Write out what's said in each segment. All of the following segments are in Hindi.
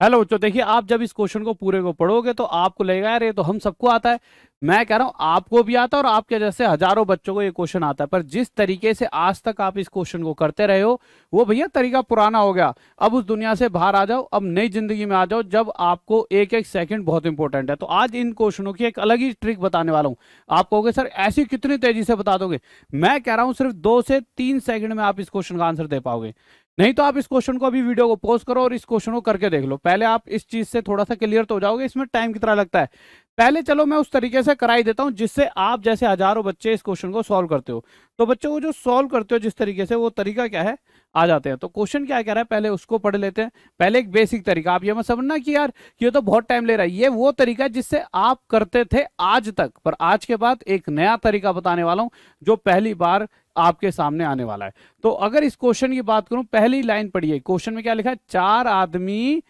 हेलो बच्चों, देखिए आप जब इस क्वेश्चन को पूरे को पढ़ोगे तो आपको लगेगा यार ये तो हम सबको आता है। मैं कह रहा हूं आपको भी आता है और आपके जैसे हजारों बच्चों को ये क्वेश्चन आता है, पर जिस तरीके से आज तक आप इस क्वेश्चन को करते रहे हो वो भैया तरीका पुराना हो गया। अब उस दुनिया से बाहर आ जाओ, अब नई जिंदगी में आ जाओ जब आपको एक एक सेकंड बहुत इंपॉर्टेंट है। तो आज इन क्वेश्चनों की एक अलग ही ट्रिक बताने वाला हूं। आप कहोगे सर ऐसी कितनी तेजी से बता दोगे? मैं कह रहा हूं सिर्फ 2 से 3 सेकंड में आप इस क्वेश्चन का आंसर दे पाओगे। नहीं तो आप इस क्वेश्चन को अभी वीडियो को पॉज करो और इस क्वेश्चन को करके देख लो। पहले आप इस चीज से थोड़ा सा क्लियर तो हो जाओगे इसमें टाइम कितना लगता है। पहले चलो मैं उस तरीके से कराई देता हूं जिससे आप जैसे हजारों बच्चे इस क्वेश्चन को सॉल्व करते हो। तो बच्चों को जो सॉल्व करते हो जिस तरीके से, वो तरीका क्या है आ जाते हैं। तो क्वेश्चन क्या कह रहा है पहले उसको पढ़ लेते हैं। पहले एक बेसिक तरीका, आप ये मत समझना कि यार ये तो बहुत टाइम ले रहा है। ये वो तरीका है जिससे आप करते थे आज तक, पर आज के बाद एक नया तरीका बताने वाला हूं जो पहली बार आपके सामने आने वाला है। तो अगर इस क्वेश्चन की बात करूं, पहली लाइन पढ़िए। क्वेश्चन में क्या लिखा है? 4 आदमी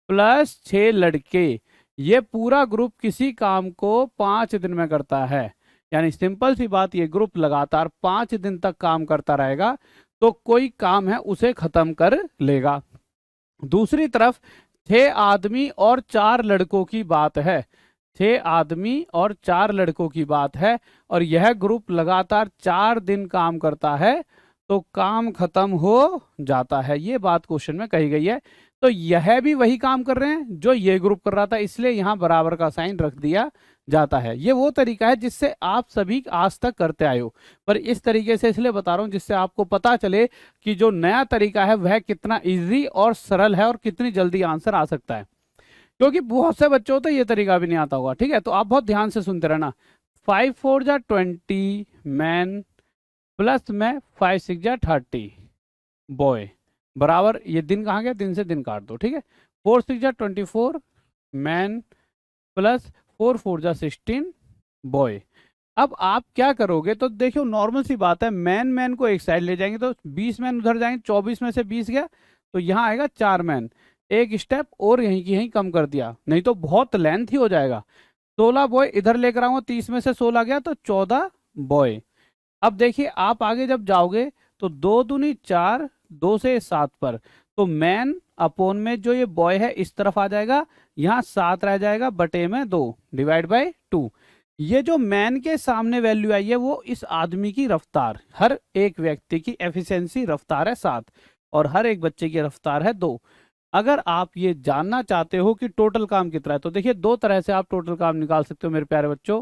प्लस 6 लड़के, ये पूरा ग्रुप किसी काम को 5 दिन में करता है। यानी सिंपल सी बात, ये ग्रुप लगातार 5 दिन तक काम करता रहेगा तो कोई काम है उसे खत्म कर लेगा। दूसरी तरफ 6 आदमी और 4 लड़कों की बात है। 6 आदमी और 4 लड़कों की बात है और यह ग्रुप लगातार 4 दिन काम करता है तो काम खत्म हो जाता है। ये बात क्वेश्चन में कही गई है। तो यह भी वही काम कर रहे हैं जो ये ग्रुप कर रहा था, इसलिए यहां बराबर का साइन रख दिया जाता है। ये वो तरीका है जिससे आप सभी आज तक करते आए हो, पर इस तरीके से इसलिए बता रहा हूं जिससे आपको पता चले कि जो नया तरीका है वह कितना इजी और सरल है और कितनी जल्दी आंसर आ सकता है। क्योंकि बहुत से बच्चों को तो ये तरीका भी नहीं आता होगा। ठीक है, तो आप बहुत ध्यान से सुनते रहना। 5 4 जा 20 मैन प्लस में 5 6 जा 30 बॉय बराबर, ये दिन कहाँ गया? दिन से दिन काट दो। ठीक है, 4 6 जा 24 मैन प्लस 4 4 जा 16 बॉय। अब आप क्या करोगे? तो देखो नॉर्मल सी बात है, मैन मैन को एक साइड ले जाएंगे तो 20 मैन उधर जाएंगे, 24 में से 20 गया तो यहाँ आएगा 4 मैन। एक स्टेप और यहीं की यहीं कम कर दिया, नहीं तो बहुत लेंथ ही हो जाएगा। 16 बॉय इधर लेकर आऊंगा, 30 में से 16 गया तो 14 बॉय। अब देखिए आप आगे जब जाओगे तो 2 दूनी 4, 2 से 7 पर, तो मैन अपोन में जो ये बॉय है इस तरफ आ जाएगा, यहाँ 7 रह जाएगा बटे में 2 डिवाइड बाय 2। ये जो मैन के सामने वैल्यू आई है वो इस आदमी की रफ्तार, हर एक व्यक्ति की एफिशिएंसी रफ्तार है 7 और हर एक बच्चे की रफ्तार है 2। अगर आप ये जानना चाहते हो कि टोटल काम कितना है तो देखिए दो तरह से आप टोटल काम निकाल सकते हो मेरे प्यारे बच्चों।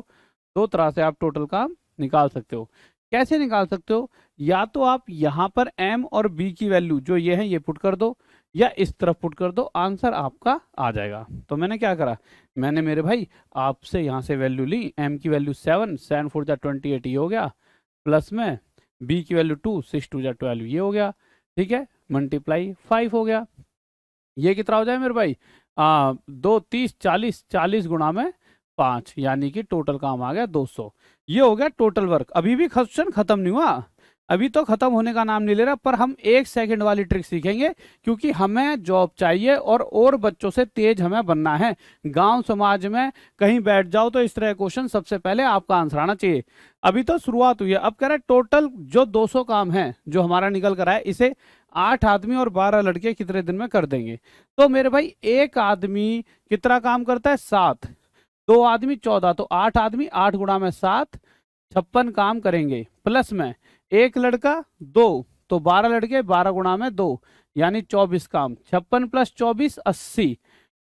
दो तरह से आप टोटल काम निकाल सकते हो। कैसे निकाल सकते हो? या तो आप यहां पर m और b की वैल्यू जो ये है ये पुट कर दो, या इस तरफ पुट कर दो, आंसर आपका आ जाएगा। तो मैंने क्या करा, मैंने मेरे भाई आपसे यहां से वैल्यू ली। m की वैल्यू 7, 7 4 जा 28 ये हो गया, प्लस में b की वैल्यू 2, 6 2 जा 12 ये हो गया। ठीक है, मल्टीप्लाई 5 हो गया। ये कितना हो जाए मेरे भाई? 2 30 40, 40 गुणा में 5, यानी कि टोटल काम आ गया 200। ये हो गया टोटल वर्क। अभी भी क्वेश्चन खत्म नहीं हुआ, अभी तो खत्म होने का नाम नहीं ले रहा, पर हम 1 सेकंड वाली ट्रिक सीखेंगे क्योंकि हमें जॉब चाहिए और बच्चों से तेज हमें बनना है। गांव समाज में कहीं बैठ जाओ तो इस तरह क्वेश्चन सबसे पहले आपका आंसर आना चाहिए। अभी तो शुरुआत हुई है। अब कह रहा है टोटल जो 200 काम है जो हमारा निकल कर आए, इसे 8 आदमी और 12 लड़के कितने दिन में कर देंगे? तो मेरे भाई एक आदमी कितना काम करता है? 7। 2 आदमी 14, तो 8 आदमी 8 गुणा में 7, 56 काम करेंगे। प्लस में एक लड़का 2, तो 12 लड़के 12 गुणा में 2, यानी 24 काम। 56 प्लस 24 80।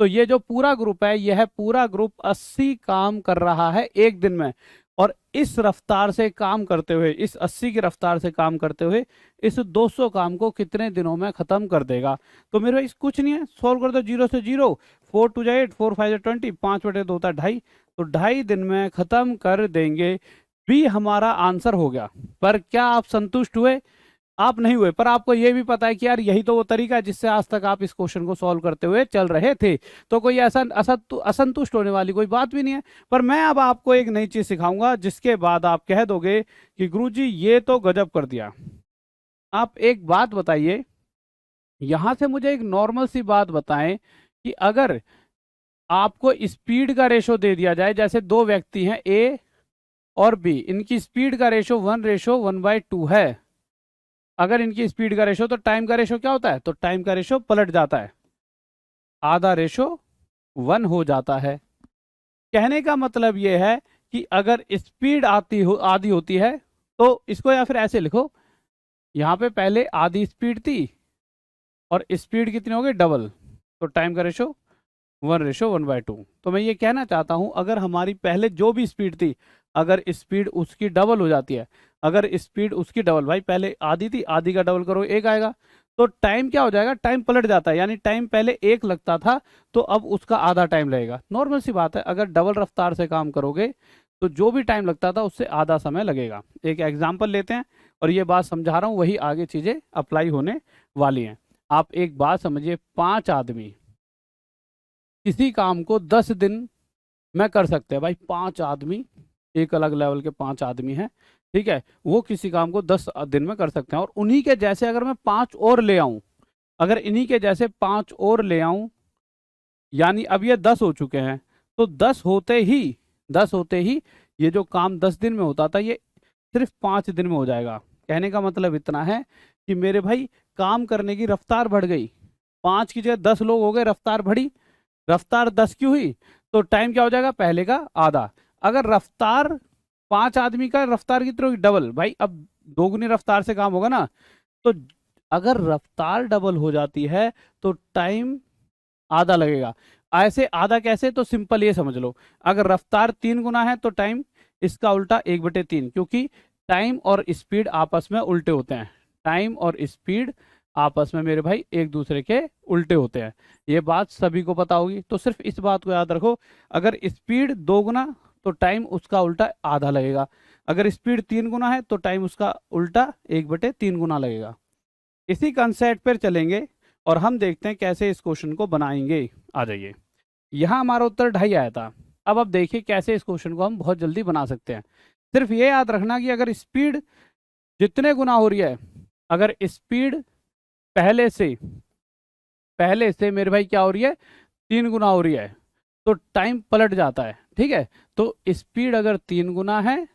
तो ये जो पूरा ग्रुप है यह पूरा ग्रुप 80 काम कर रहा है एक दिन में। और इस रफ्तार से काम करते हुए, इस 80 की रफ्तार से काम करते हुए इस 200 काम को कितने दिनों में खत्म कर देगा? तो मेरे भाई कुछ नहीं है, सोल्व कर दो। 0 से 0, 4 2 जा 8, 4 5 जा 20, 5/2 होता है 2.5, तो 2.5 दिन में खत्म कर देंगे। भी हमारा आंसर हो गया। पर क्या आप संतुष्ट हुए? आप नहीं हुए, पर आपको यह भी पता है कि यार यही तो वो तरीका है जिससे आज तक आप इस क्वेश्चन को सॉल्व करते हुए चल रहे थे। तो कोई ऐसा असंतुष्ट होने वाली कोई बात भी नहीं है। पर मैं अब आपको एक नई चीज सिखाऊंगा जिसके बाद आप कह दोगे कि गुरुजी ये तो गजब कर दिया। आप एक बात बताइए, यहां से मुझे एक नॉर्मल सी बात बताएं कि अगर आपको स्पीड का रेशो दे दिया जाए, जैसे दो व्यक्ति हैं ए और बी, इनकी स्पीड का रेशो 1:1/2 है। अगर इनकी स्पीड का रेशो, तो टाइम का रेशो क्या होता है? तो टाइम का रेशो पलट जाता है। आधा रेशो 1 हो जाता है। कहने का मतलब ये है कि अगर स्पीड आधी होती है तो इसको या फिर ऐसे लिखो, यहाँ पे पहले आधी स्पीड थी और स्पीड कितनी हो गई डबल, तो टाइम का रेशो 1:1/2। तो मैं ये कहना चाहता हूं अगर हमारी पहले जो भी स्पीड थी, अगर स्पीड उसकी डबल हो जाती है, अगर स्पीड उसकी डबल, भाई पहले आधी थी, आधी का डबल करो 1 आएगा, तो टाइम क्या हो जाएगा, टाइम पलट जाता है। यानी टाइम पहले 1 लगता था तो अब उसका आधा टाइम लगेगा। नॉर्मल सी बात है, अगर डबल रफ्तार से काम करोगे तो जो भी टाइम लगता था उससे आधा समय लगेगा। एक एग्जाम्पल लेते हैं और ये बात समझा रहा हूँ, वही आगे चीजें अप्लाई होने वाली हैं। आप एक बात समझिए, 5 आदमी किसी काम को 10 दिन में कर सकते हैं। भाई 5 आदमी, एक अलग लेवल के 5 आदमी हैं, ठीक है, वो किसी काम को 10 दिन में कर सकते हैं। और उन्हीं के जैसे अगर मैं 5 और ले आऊं, अगर इन्हीं के जैसे 5 और ले आऊं, यानी अब ये 10 हो चुके हैं, तो 10 होते ही ये जो काम 10 दिन में होता था ये सिर्फ 5 दिन में हो जाएगा। कहने का मतलब इतना है कि मेरे भाई काम करने की रफ्तार बढ़ गई, 5 की जगह 10 लोग हो गए, रफ्तार बढ़ी, रफ्तार 10 की हुई तो टाइम क्या हो जाएगा, पहले का आधा। अगर रफ्तार 5 आदमी का रफ्तार कितनी होगी, डबल, भाई अब दोगुनी रफ्तार से काम होगा ना, तो अगर रफ्तार डबल हो जाती है तो टाइम आधा लगेगा। ऐसे आधा कैसे, तो सिंपल ये समझ लो, अगर रफ्तार 3 गुना है तो टाइम इसका उल्टा 1/3, क्योंकि टाइम और स्पीड आपस में उल्टे होते हैं। टाइम और स्पीड आपस में मेरे भाई एक दूसरे के उल्टे होते हैं। ये बात सभी को पता होगी, तो सिर्फ इस बात को याद रखो, अगर स्पीड 2 गुना तो टाइम उसका उल्टा आधा लगेगा, अगर स्पीड 3 गुना है तो टाइम उसका उल्टा 1/3 गुना लगेगा। इसी कंसेप्ट पर चलेंगे और हम देखते हैं कैसे इस क्वेश्चन को बनाएंगे। आ जाइए, यहाँ हमारा उत्तर 2.5 आया था। अब देखिए कैसे इस क्वेश्चन को हम बहुत जल्दी बना सकते हैं। सिर्फ ये याद रखना कि अगर स्पीड जितने गुना हो रही है, अगर स्पीड पहले से मेरे भाई क्या हो रही है, 3 गुना हो रही है, तो टाइम पलट जाता है। ठीक है, तो स्पीड अगर 3 गुना है,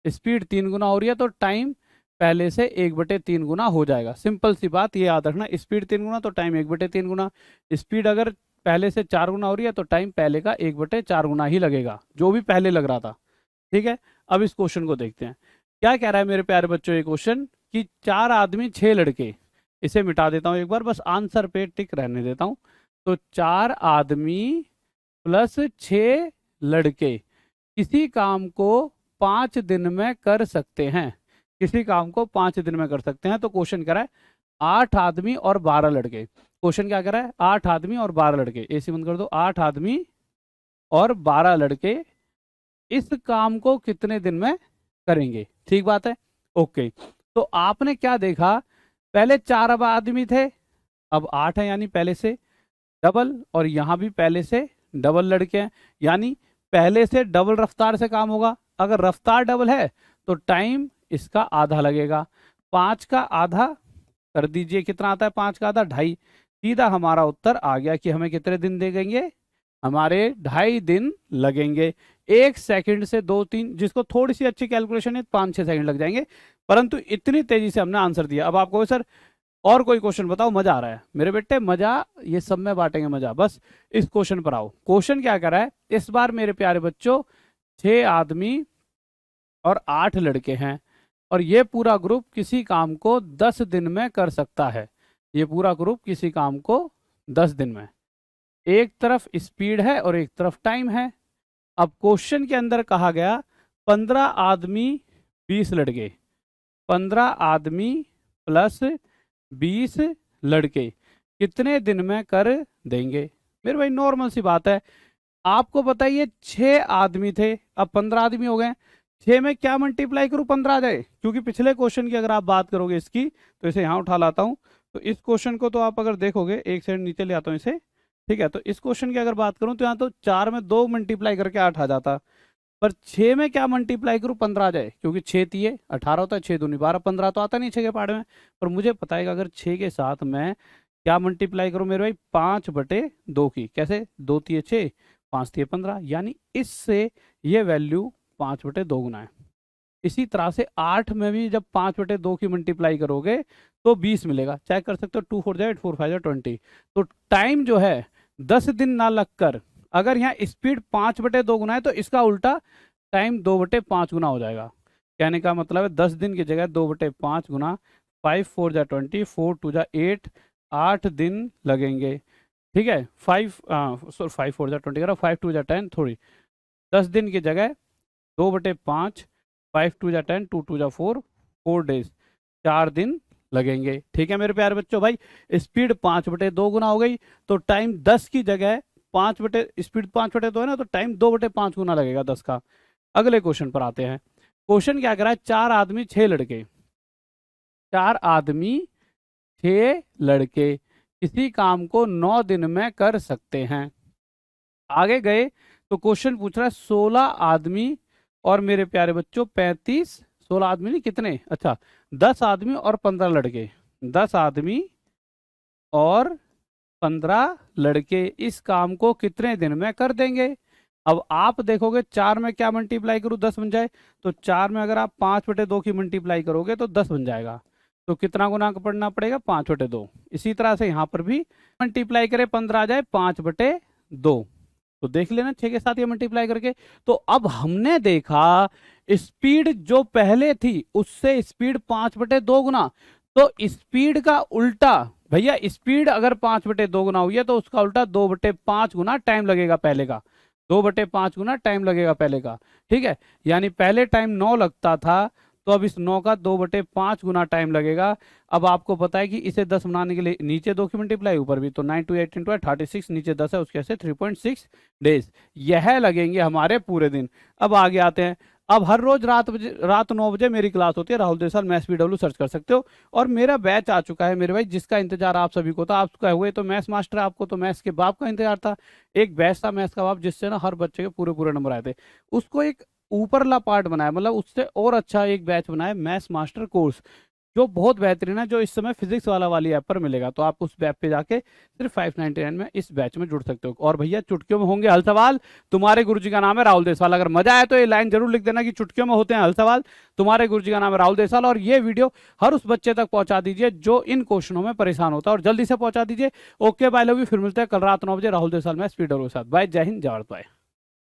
स्पीड 3 गुना हो रही है तो टाइम पहले से 1/3 गुना हो जाएगा। सिंपल सी बात ये याद रखना, स्पीड 3 गुना तो टाइम 1/3 गुना। स्पीड अगर पहले से 4 गुना हो रही है तो टाइम पहले का 1/4 गुना ही लगेगा, जो भी पहले लग रहा था। ठीक है, अब इस क्वेश्चन को देखते हैं क्या कह रहा है मेरे प्यारे बच्चों। ये क्वेश्चन कि 4 आदमी 6 लड़के, इसे मिटा देता हूं एक बार, बस आंसर पे टिक रहने देता हूं। तो 4 आदमी प्लस 6 लड़के किसी काम को 5 दिन में कर सकते हैं, किसी काम को 5 दिन में कर सकते हैं। तो क्वेश्चन कह रहा है 8 आदमी और 12 लड़के। क्वेश्चन क्या कह रहा है, 8 आदमी और 12 लड़के, एसी बंद कर दो, 8 आदमी और 12 लड़के इस काम को कितने दिन में करेंगे। ठीक बात है, ओके। तो आपने क्या देखा, पहले 4 अब आदमी थे, अब 8 है, यानी पहले से डबल, और यहां भी पहले से डबल लड़के हैं, यानी पहले से डबल रफ्तार से काम होगा। अगर रफ्तार डबल है तो टाइम इसका आधा लगेगा। 5 का आधा कर दीजिए, कितना आता है 5 का आधा, 2.5। सीधा हमारा उत्तर आ गया कि हमें कितने दिन देंगे, हमारे 2.5 दिन लगेंगे। 1 सेकंड से 2-3, जिसको थोड़ी सी अच्छी कैलकुलेशन है 5-6 सेकंड लग जाएंगे, परंतु इतनी तेजी से हमने आंसर दिया। अब आपको सर और कोई क्वेश्चन बताओ, मजा आ रहा है मेरे बेटे, मजा ये सब में बांटेंगे मजा, बस इस क्वेश्चन पर आओ। क्वेश्चन क्या कर रहा है इस बार मेरे प्यारे बच्चों, 6 आदमी और 8 लड़के हैं और ये पूरा ग्रुप किसी काम को 10 दिन में कर सकता है। ये पूरा ग्रुप किसी काम को 10 दिन में, एक तरफ स्पीड है और एक तरफ टाइम है। अब क्वेश्चन के अंदर कहा गया 15 आदमी 20 लड़के, 15 आदमी प्लस 20 लड़के कितने दिन में कर देंगे। मेरे भाई नॉर्मल सी बात है, आपको बताइए 6 आदमी थे, अब 15 आदमी हो गए, 6 में क्या मल्टीप्लाई करूं 15 आ जाए, क्योंकि पिछले क्वेश्चन की अगर आप बात करोगे इसकी, तो इसे यहाँ उठा लाता हूं। तो इस क्वेश्चन को तो आप अगर देखोगे, एक सेकंड नीचे ले आता हूं इसे, ठीक है। तो इस क्वेश्चन की अगर बात करूं तो यहाँ तो 4 में 2 मल्टीप्लाई करके 8 आ जाता, पर 6 में क्या मल्टीप्लाई करूं 15 आ जाए, क्योंकि 6 तिये 18 होता है, 6 दूनी 12, 15 तो आता नहीं 6 के पार्ट में। पर मुझे पता है कि अगर 6 के साथ मैं क्या मल्टीप्लाई करूं मेरे भाई, 5/2 की, कैसे, 2 तिये 6, 5 तिये 15, यानी इससे ये वैल्यू 5/2 गुना है। इसी तरह से 8 में भी जब 5/2 की मल्टीप्लाई करोगे तो 20 मिलेगा। चेक कर सकते हो, 2 4 8 4 5 20। तो टाइम जो है 10 दिन ना लगकर, अगर यहाँ स्पीड 5/2 गुना है तो इसका उल्टा टाइम 2/5 गुना हो जाएगा। कहने का मतलब है 10 दिन की जगह 2/5 गुना, 5 4 जा 20, 4 2 जा 8, 8 दिन लगेंगे। ठीक है, 5 4 जा 20 करो, 5 2 जा 10, थोड़ी 10 दिन की जगह 2/5, 5 2 जा 10, 2 2 जा 4, 4 डेज, 4 दिन लगेंगे। ठीक है मेरे प्यारे बच्चों, भाई स्पीड 5/2 गुना हो गई तो टाइम 10 की जगह स्पीड 5/2 है ना, तो टाइम 2/5 गुना लगेगा 10 का। अगले क्वेश्चन पर आते हैं। क्वेश्चन क्या कह रहा है, 4 आदमी 6 लड़के, 4 आदमी 6 लड़के किसी काम को 9 दिन में कर सकते हैं। आगे गए तो क्वेश्चन पूछ रहा है 16 आदमी और मेरे प्यारे बच्चों 35, 16 आदमी नहीं कितने, अच्छा 10 आदमी और 15 लड़के, 10 आदमी और 15 लड़के इस काम को कितने दिन में कर देंगे। अब आप देखोगे 4 में क्या मल्टीप्लाई करूँ 10 बन जाए, तो 4 में अगर आप 5/2 की मल्टीप्लाई करोगे तो 10 बन जाएगा। तो कितना गुना पढ़ना पड़ेगा, 5/2। इसी तरह से यहाँ पर भी मल्टीप्लाई करें 15 आ जाए 5/2, तो देख लेना 6 के साथ ये मल्टीप्लाई करके। तो अब हमने देखा स्पीड जो पहले थी उससे स्पीड 5/2 गुना, तो स्पीड का उल्टा, भैया स्पीड अगर 5/2 गुना हुई है तो उसका उल्टा 2/5 गुना टाइम लगेगा पहले का, 2/5 गुना टाइम लगेगा पहले का। ठीक है, यानी पहले टाइम 9 लगता था तो अब इस 9 का 2/5 गुना टाइम लगेगा। अब आपको पता है कि इसे 10 बनाने के लिए नीचे 2 की मल्टीप्लाई ऊपर भी, तो 9 2 8 into 36, नीचे 10 है उसके से 3.6 डेज यह लगेंगे हमारे पूरे दिन। अब आगे आते हैं। अब हर रोज रात 9 बजे मेरी क्लास होती है, राहुल देसाल मैथ्स PW सर्च कर सकते हो। और मेरा बैच आ चुका है मेरे भाई, जिसका इंतजार आप सभी को था। आप हुए तो मैथ्स मास्टर, आपको तो मैथ्स के बाप का इंतजार था। एक बैच था मैथ्स का बाप, जिससे ना हर बच्चे के पूरे पूरे नंबर आए थे। उसको एक ऊपरला पार्ट बनाया, मतलब उससे और अच्छा एक बैच बनाया, मैथ्स मास्टर कोर्स, जो बहुत बेहतरीन है, जो इस समय फिजिक्स वाली ऐप पर मिलेगा। तो आप उस ऐप पे जाके सिर्फ 599 में इस बैच में जुड़ सकते हो। और भैया चुटकियों में होंगे हल सवाल, तुम्हारे गुरुजी का नाम है राहुल देसाल। अगर मजा आए तो ये लाइन जरूर लिख देना कि चुटकियों में होते हैं हल सवाल, तुम्हारे गुरुजी का नाम है राहुल देसाल। और ये वीडियो हर उस बच्चे तक पहुंचा दीजिए जो इन क्वेश्चनों में परेशान होता है, और जल्दी से पहुंचा दीजिए। Okay bye, love you. फिर मिलते हैं कल रात 9 बजे राहुल देसाल मैथ्स PW के साथ। बाय, जय हिंद, जय भारत, बाय।